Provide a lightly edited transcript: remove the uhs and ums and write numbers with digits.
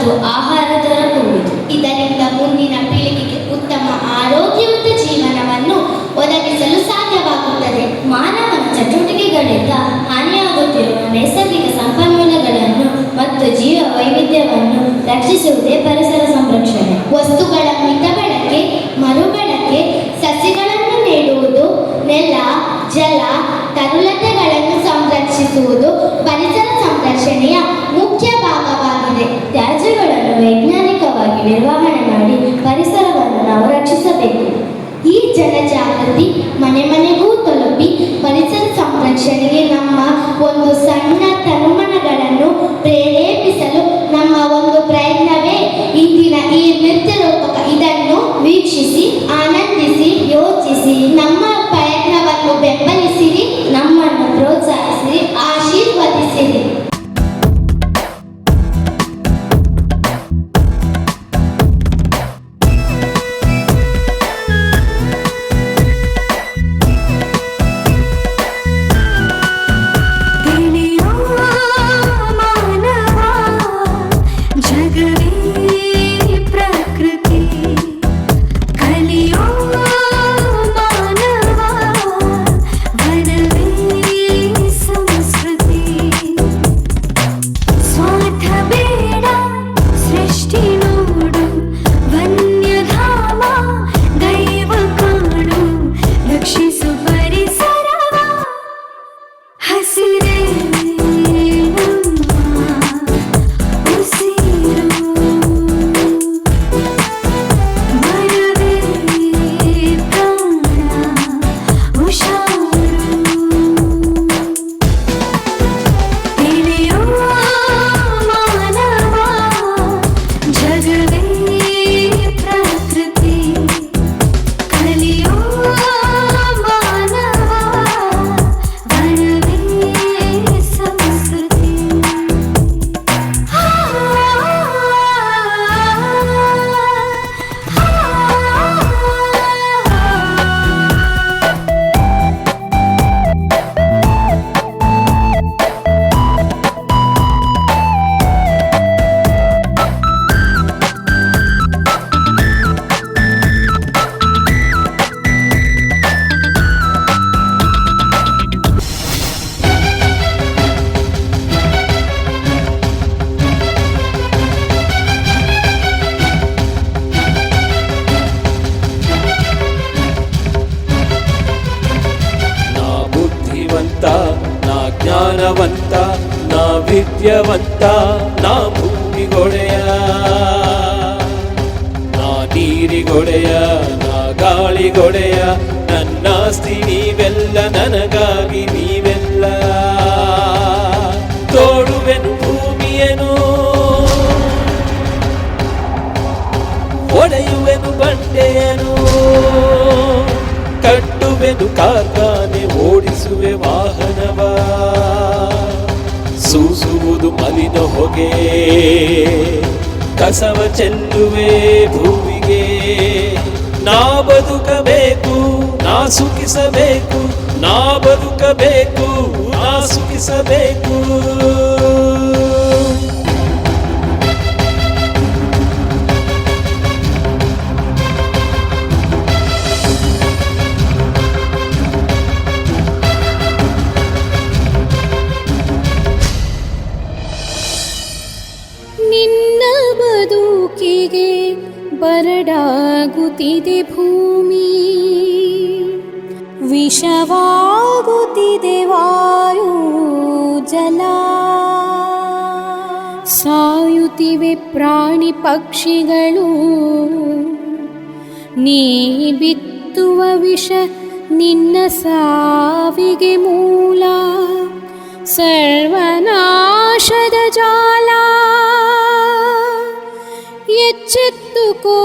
ಮತ್ತು ಆಹಾರ ದೊರಕುವುದು. ಇದರಿಂದ ಮುಂದಿನ ಪೀಳಿಗೆಗೆ ಉತ್ತಮ ಆರೋಗ್ಯಯುತ ಜೀವನವನ್ನು ಒದಗಿಸಲು ಸಾಧ್ಯವಾಗುತ್ತದೆ. ಮಾನವನ ಚಟುವಟಿಕೆಗಳಿಂದ ಹಾನಿಯಾಗುತ್ತಿರುವ ನೈಸರ್ಗಿಕ ಸಂಪನ್ಮೂಲಗಳನ್ನು ಮತ್ತು ಜೀವ ವೈವಿಧ್ಯವನ್ನು ರಕ್ಷಿಸುವುದೇ ಪರಿಸರ ಸಂರಕ್ಷಣೆ. ವಸ್ತುಗಳ ಮಿತ ಬಳಕೆ, ಮರುಬಳಕೆ, ಸಸ್ಯಗಳನ್ನು ನೆಡುವುದು, ನೆಲ, ಜಲ, ತರುಲತೆಗಳನ್ನು ಸಂರಕ್ಷಿಸುವುದು ಪರಿಸರ ಸಂರಕ್ಷಣೆಯ ಮುಖ್ಯ ಭಾಗವಾಗಿದೆ. ತ್ಯಾಜ್ಯಗಳನ್ನು ವೈಜ್ಞಾನಿಕವಾಗಿ ನಿರ್ವಹಣೆ ಮಾಡಿ ಪರಿಸರವನ್ನು ನಾವು ರಕ್ಷಿಸಬೇಕು. ಈ ಜನಜಾಗೃತಿ ಮನೆ ಮನೆಗೂ ತಲುಪಿ ಪರಿಸರ ಸಂರಕ್ಷಣೆಗೆ ನಮ್ಮ ಒಂದು ಸಣ್ಣ ತನುಮನಗಳನ್ನು ಪ್ರೇರೇಪಿಸಲು ನಮ್ಮ ಒಂದು ಪ್ರಯತ್ನವೇ ಇಂದಿನ ಈ ನೃತ್ಯ ರೂಪಕ. ಇದನ್ನು ವೀಕ್ಷಿಸಿ, ಆನಂದಿಸಿ, ಯೋಚಿಸಿ, ನಮ್ಮ ಪ್ರಯತ್ನವನ್ನು ಬೆಂಬಲಿಸಿರಿ, ನಮ್ಮನ್ನು ಪ್ರೋತ್ಸಾಹಿಸಿರಿ, ಆಶೀರ್ವದಿಸಿರಿ. ನಾ ಜ್ಞಾನವಂತ, ನಾ ವಿದ್ಯಾವಂತ, ನಾ ಭೂಮಿಗೊಡೆಯ, ನಾ ನೀರಿಗೊಡೆಯ, ನಾ ಗಾಳಿಗೊಡೆಯ, ನನ್ನಾಸ್ತಿ ನೀವೆಲ್ಲ, ನನಗಾಗಿ ನೀವೆಲ್ಲ. ತೋಡುವೆನು ಭೂಮಿಯನು, ಒಡೆಯುವೆನು ಬಂಡೆಯನು, ಕಟ್ಟುವೆನು ಕಾರ್ಖಾನೆ, ಓಡಿಸುವೆ ವಾಹನವ, ಸೂಸುವುದು ಮಲಿನ ಹೊಗೆ, ಕಸವ ಚೆಲ್ಲುವೆ ಭೂಮಿಗೆ. ನಾ ಬದುಕಬೇಕು, ನಾ ಸುಖಿಸಬೇಕು, ನಾ ಬದುಕಬೇಕು, ನಾ ಸುಖಿಸಬೇಕು. ಬದುಕಿಗೆ ಬರಡಾಗುತ್ತಿದೆ ಭೂಮಿ, ವಿಷವಾಗುತ್ತಿದೆ ವಾಯು ಜಲ, ಸಾಯುತ್ತಿವೆ ಪ್ರಾಣಿ ಪಕ್ಷಿಗಳು. ನೀ ಬಿತ್ತುವ ವಿಷ ನಿನ್ನ ಸಾವಿಗೆ ಮೂಲ, ಸರ್ವನಾಶದ ಜಾಲ. ಎಚ್ಚೆತ್ತುಕೋ